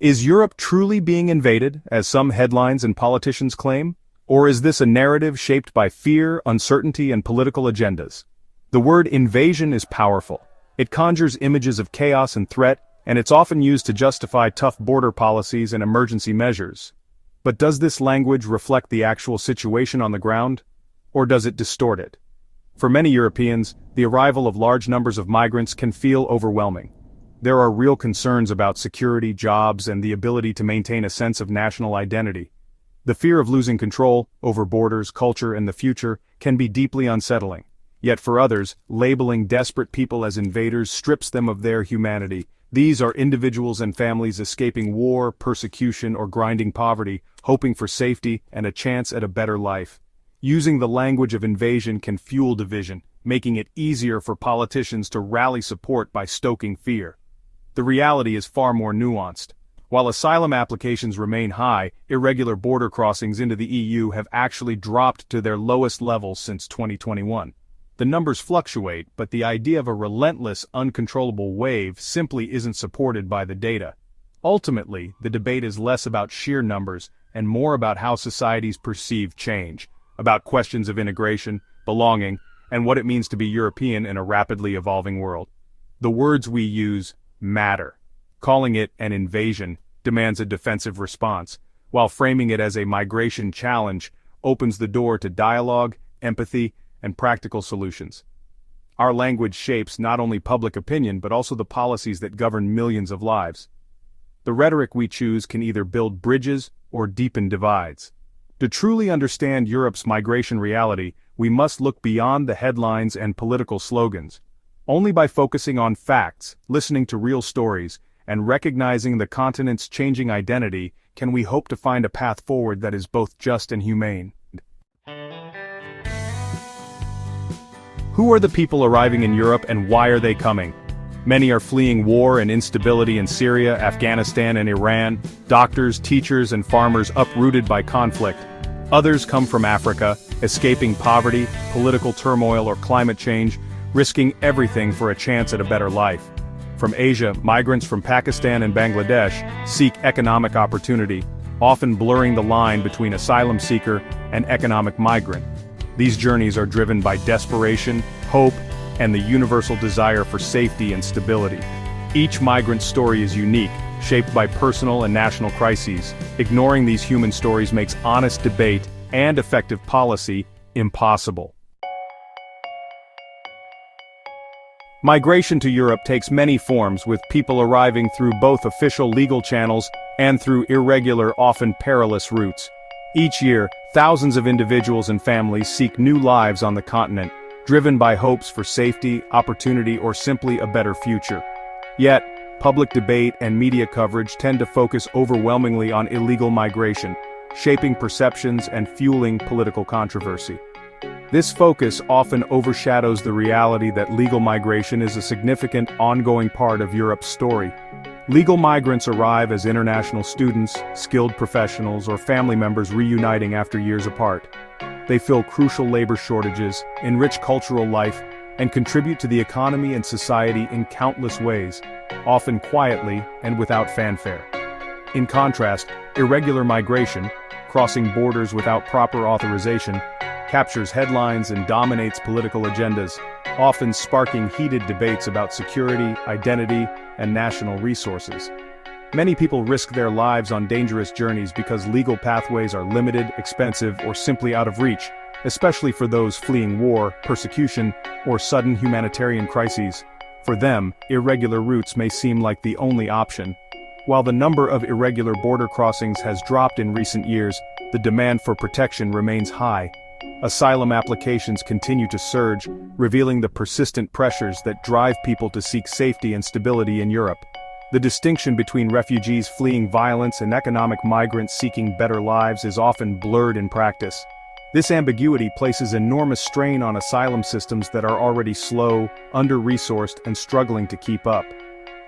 Is Europe truly being invaded, as some headlines and politicians claim? Or is this a narrative shaped by fear, uncertainty, and political agendas? The word invasion is powerful. It conjures images of chaos and threat, and it's often used to justify tough border policies and emergency measures. But does this language reflect the actual situation on the ground? Or does it distort it? For many Europeans, the arrival of large numbers of migrants can feel overwhelming. There are real concerns about security, jobs, and the ability to maintain a sense of national identity. The fear of losing control over borders, culture, and the future can be deeply unsettling. Yet for others, labeling desperate people as invaders strips them of their humanity. These are individuals and families escaping war, persecution, or grinding poverty, hoping for safety and a chance at a better life. Using the language of invasion can fuel division, making it easier for politicians to rally support by stoking fear. The reality is far more nuanced. While asylum applications remain high, irregular border crossings into the EU have actually dropped to their lowest levels since 2021. The numbers fluctuate, but the idea of a relentless, uncontrollable wave simply isn't supported by the data. Ultimately, the debate is less about sheer numbers and more about how societies perceive change, about questions of integration, belonging, and what it means to be European in a rapidly evolving world. The words we use matter. Calling it an invasion demands a defensive response, while framing it as a migration challenge opens the door to dialogue, empathy, and practical solutions. Our language shapes not only public opinion but also the policies that govern millions of lives. The rhetoric we choose can either build bridges or deepen divides. To truly understand Europe's migration reality, we must look beyond the headlines and political slogans. Only by focusing on facts, listening to real stories, and recognizing the continent's changing identity can we hope to find a path forward that is both just and humane. Who are the people arriving in Europe and why are they coming? Many are fleeing war and instability in Syria, Afghanistan, and Iran, doctors, teachers, and farmers uprooted by conflict. Others come from Africa, escaping poverty, political turmoil, or climate change, risking everything for a chance at a better life. From Asia, migrants from Pakistan and Bangladesh seek economic opportunity, often blurring the line between asylum seeker and economic migrant. These journeys are driven by desperation, hope, and the universal desire for safety and stability. Each migrant's story is unique, shaped by personal and national crises. Ignoring these human stories makes honest debate and effective policy impossible. Migration to Europe takes many forms, with people arriving through both official legal channels and through irregular, often perilous routes. Each year, thousands of individuals and families seek new lives on the continent, driven by hopes for safety, opportunity, or simply a better future. Yet, public debate and media coverage tend to focus overwhelmingly on illegal migration, shaping perceptions and fueling political controversy. This focus often overshadows the reality that legal migration is a significant, ongoing part of Europe's story. Legal migrants arrive as international students, skilled professionals, or family members reuniting after years apart. They fill crucial labor shortages, enrich cultural life, and contribute to the economy and society in countless ways, often quietly and without fanfare. In contrast, irregular migration, crossing borders without proper authorization, captures headlines and dominates political agendas, often sparking heated debates about security, identity, and national resources. Many people risk their lives on dangerous journeys because legal pathways are limited, expensive, or simply out of reach, especially for those fleeing war, persecution, or sudden humanitarian crises. For them, irregular routes may seem like the only option. While the number of irregular border crossings has dropped in recent years, the demand for protection remains high. Asylum applications continue to surge, revealing the persistent pressures that drive people to seek safety and stability in Europe. The distinction between refugees fleeing violence and economic migrants seeking better lives is often blurred in practice. This ambiguity places enormous strain on asylum systems that are already slow, under-resourced, and struggling to keep up.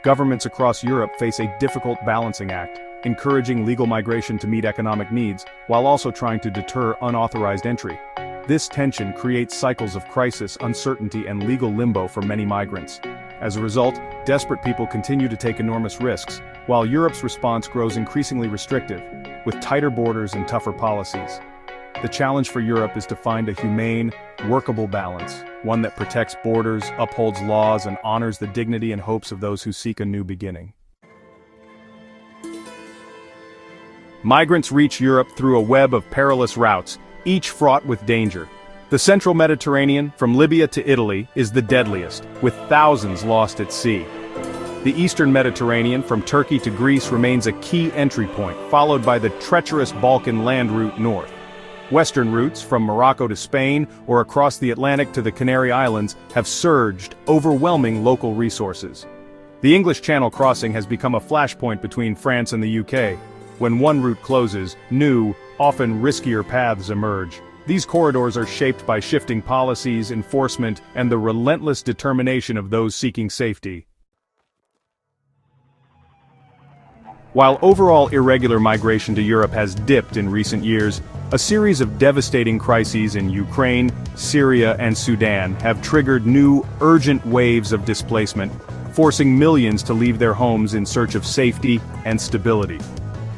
Governments across Europe face a difficult balancing act, encouraging legal migration to meet economic needs, while also trying to deter unauthorized entry. This tension creates cycles of crisis, uncertainty, and legal limbo for many migrants. As a result, desperate people continue to take enormous risks, while Europe's response grows increasingly restrictive, with tighter borders and tougher policies. The challenge for Europe is to find a humane, workable balance, one that protects borders, upholds laws, and honors the dignity and hopes of those who seek a new beginning. Migrants reach Europe through a web of perilous routes, each fraught with danger. The central Mediterranean, from Libya to Italy, is the deadliest, with thousands lost at sea. The eastern Mediterranean, from Turkey to Greece, remains a key entry point, followed by the treacherous Balkan land route north. Western routes, from Morocco to Spain or across the Atlantic to the Canary Islands, have surged, overwhelming local resources. The English Channel crossing has become a flashpoint between France and the UK. When one route closes, new, often riskier paths emerge. These corridors are shaped by shifting policies, enforcement, and the relentless determination of those seeking safety. While overall irregular migration to Europe has dipped in recent years, a series of devastating crises in Ukraine, Syria, and Sudan have triggered new, urgent waves of displacement, forcing millions to leave their homes in search of safety and stability.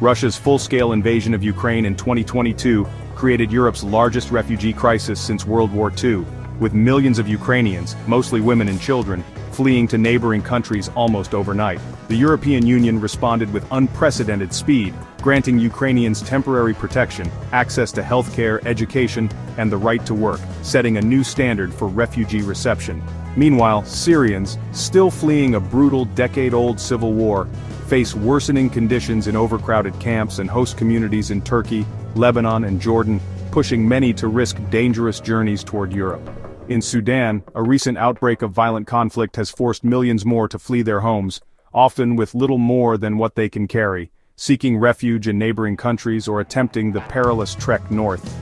Russia's full-scale invasion of Ukraine in 2022 created Europe's largest refugee crisis since World War II, with millions of Ukrainians, mostly women and children, fleeing to neighboring countries almost overnight. The European Union responded with unprecedented speed, granting Ukrainians temporary protection, access to healthcare, education, and the right to work, setting a new standard for refugee reception. Meanwhile, Syrians, still fleeing a brutal decade-old civil war, face worsening conditions in overcrowded camps and host communities in Turkey, Lebanon, and Jordan, pushing many to risk dangerous journeys toward Europe. In Sudan, a recent outbreak of violent conflict has forced millions more to flee their homes, often with little more than what they can carry, seeking refuge in neighboring countries or attempting the perilous trek north.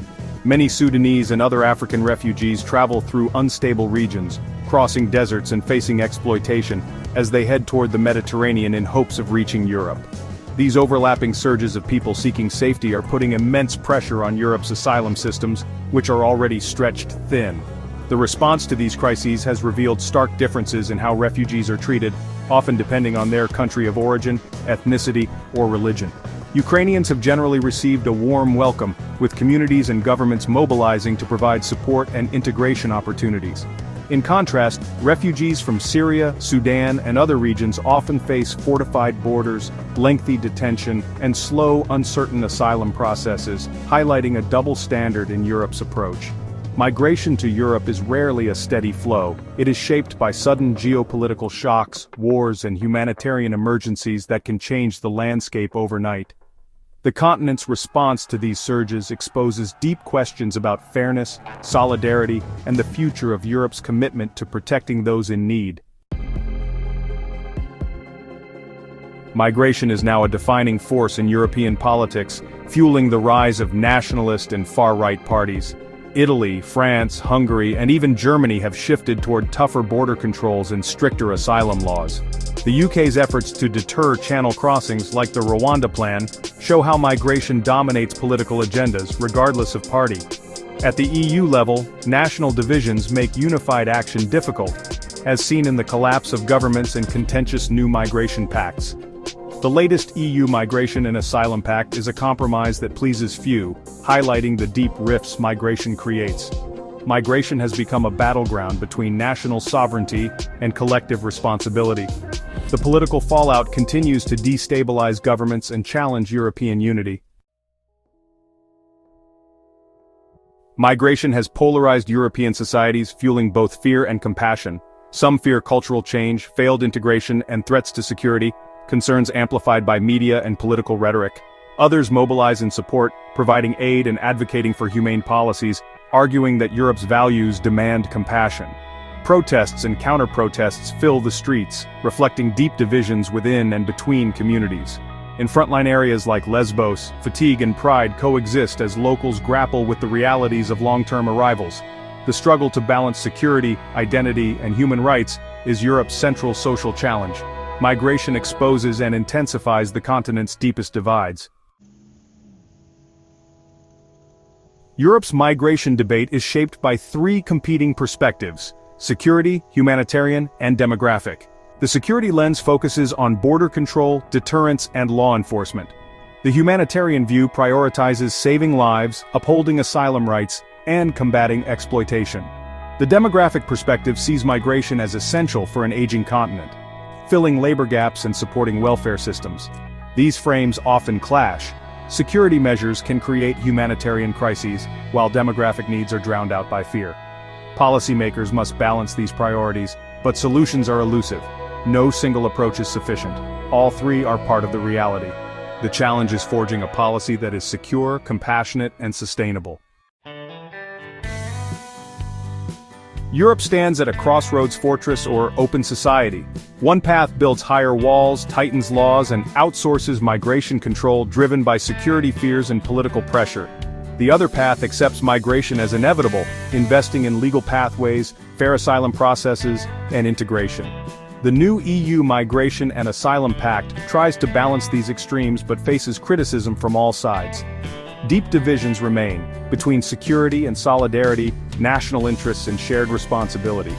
Many Sudanese and other African refugees travel through unstable regions, crossing deserts and facing exploitation as they head toward the Mediterranean in hopes of reaching Europe. These overlapping surges of people seeking safety are putting immense pressure on Europe's asylum systems, which are already stretched thin. The response to these crises has revealed stark differences in how refugees are treated, often depending on their country of origin, ethnicity, or religion. Ukrainians have generally received a warm welcome, with communities and governments mobilizing to provide support and integration opportunities. In contrast, refugees from Syria, Sudan, and other regions often face fortified borders, lengthy detention, and slow, uncertain asylum processes, highlighting a double standard in Europe's approach. Migration to Europe is rarely a steady flow. It is shaped by sudden geopolitical shocks, wars, and humanitarian emergencies that can change the landscape overnight. The continent's response to these surges exposes deep questions about fairness, solidarity, and the future of Europe's commitment to protecting those in need. Migration is now a defining force in European politics, fueling the rise of nationalist and far-right parties. Italy, France, Hungary, and even Germany have shifted toward tougher border controls and stricter asylum laws. The UK's efforts to deter channel crossings, like the Rwanda Plan, show how migration dominates political agendas, regardless of party. At the EU level, national divisions make unified action difficult, as seen in the collapse of governments and contentious new migration pacts. The latest EU Migration and Asylum Pact is a compromise that pleases few, highlighting the deep rifts migration creates. Migration has become a battleground between national sovereignty and collective responsibility. The political fallout continues to destabilize governments and challenge European unity. Migration has polarized European societies, fueling both fear and compassion. Some fear cultural change, failed integration, and threats to security, concerns amplified by media and political rhetoric. Others mobilize in support, providing aid and advocating for humane policies, arguing that Europe's values demand compassion. Protests and counter-protests fill the streets, reflecting deep divisions within and between communities. In frontline areas like Lesbos, fatigue and pride coexist as locals grapple with the realities of long-term arrivals. The struggle to balance security, identity, and human rights is Europe's central social challenge. Migration exposes and intensifies the continent's deepest divides. Europe's migration debate is shaped by three competing perspectives: security, humanitarian, and demographic. The security lens focuses on border control, deterrence, and law enforcement. The humanitarian view prioritizes saving lives, upholding asylum rights, and combating exploitation. The demographic perspective sees migration as essential for an aging continent, filling labor gaps and supporting welfare systems. These frames often clash. Security measures can create humanitarian crises, while demographic needs are drowned out by fear. Policymakers must balance these priorities, but solutions are elusive. No single approach is sufficient. All three are part of the reality. The challenge is forging a policy that is secure, compassionate, and sustainable. Europe stands at a crossroads fortress or open society. One path builds higher walls, tightens laws, and outsources migration control driven by security fears and political pressure. The other path accepts migration as inevitable, investing in legal pathways, fair asylum processes, and integration. The new EU Migration and Asylum Pact tries to balance these extremes but faces criticism from all sides. Deep divisions remain, between security and solidarity, national interests and shared responsibility.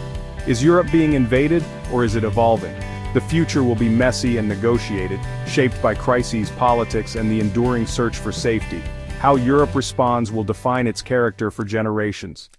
Is Europe being invaded, or is it evolving? The future will be messy and negotiated, shaped by crises, politics, and the enduring search for safety. How Europe responds will define its character for generations.